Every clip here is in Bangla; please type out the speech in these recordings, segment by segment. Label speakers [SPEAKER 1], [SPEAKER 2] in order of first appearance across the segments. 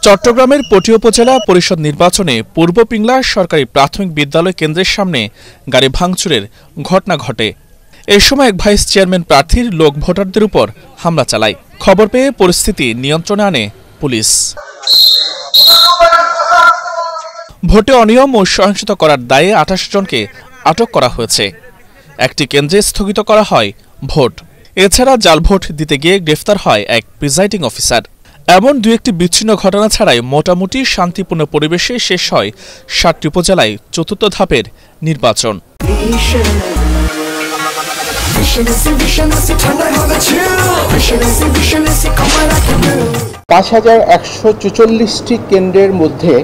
[SPEAKER 1] চট্টগ্রামের পটি উপজেলা পরিষদ নির্বাচনে পূর্ব পিংলা সরকারি প্রাথমিক বিদ্যালয় কেন্দ্রের সামনে গাড়ি ভাঙচুরের ঘটনা ঘটে। এ সময় এক ভাইস চেয়ারম্যান প্রার্থীর লোক ভোটারদের উপর হামলা চালায়। খবর পেয়ে পরিস্থিতি নিয়ন্ত্রণে আনে পুলিশ। ভোটে অনিয়ম ও সহিংসতা করার দায়ে ২৮ জনকে আটক করা হয়েছে। একটি কেন্দ্রে স্থগিত করা হয় ভোট। এছাড়া জাল ভোট দিতে গিয়ে গ্রেফতার হয় এক প্রিজাইডিং অফিসার। এমন দু একটি বিচ্ছিন্ন ঘটনা ছাড়াই মোটামুটি শান্তিপূর্ণ পরিবেশে শেষ হয় ৭টি উপজেলায় চতুর্থ ধাপের নির্বাচন।
[SPEAKER 2] ৫,১৪৪টি কেন্দ্রের মধ্যে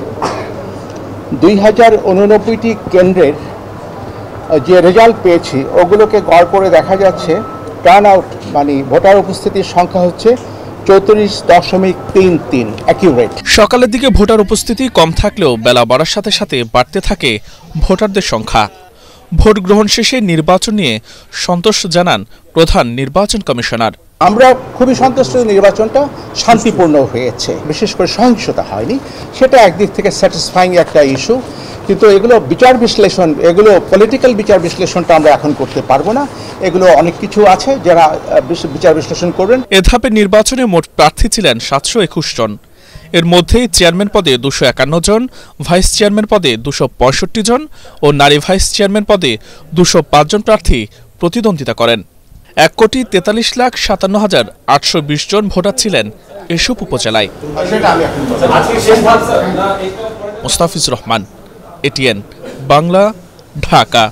[SPEAKER 2] ২,০৮৯টি কেন্দ্রের যে রেজাল্ট পেয়েছি ওগুলোকে গড় করে দেখা যাচ্ছে টার্ন আউট মানে ভোটার উপস্থিতির সংখ্যা হচ্ছে ৩৪.৩৩ অ্যাকিউরেট।
[SPEAKER 1] সকালের দিকে ভোটার উপস্থিতি কম থাকলেও বেলা বাড়ার সাথে সাথে বাড়তে থাকে ভোটারদের সংখ্যা। ভোট গ্রহণ শেষে নির্বাচন নিয়ে সন্তোষ জানান প্রধান নির্বাচন কমিশনার।
[SPEAKER 2] আমরা খুবই সন্তুষ্ট নির্বাচনটা শান্তিপূর্ণ হয়েছে, বিশেষ করে সহিংসতা হয়নি, সেটা একদিক থেকে স্যাটিসফাইং একটা ইস্যু। কিন্তু এগুলো বিচার বিশ্লেষণ, এগুলো পলিটিক্যাল বিচার বিশ্লেষণটা আমরা এখন করতে পারবো না। এগুলো অনেক কিছু আছে যারা বিচার বিশ্লেষণ করবেন।
[SPEAKER 1] এ ধাপের নির্বাচনে মোট প্রার্থী ছিলেন ৭২১ জন। এর মধ্যেই চেয়ারম্যান পদে ২৫১ জন, ভাইস চেয়ারম্যান পদে ২৬৫ জন ও নারী ভাইস চেয়ারম্যান পদে ২০৫ জন প্রার্থী প্রতিদ্বন্দ্বিতা করেন। ১,৪৭,৫৭,৮২০ জন ভোটার ছিলেন এসব উপজেলায়। মোস্তাফিজুর রহমান, এটিএন বাংলা, ঢাকা।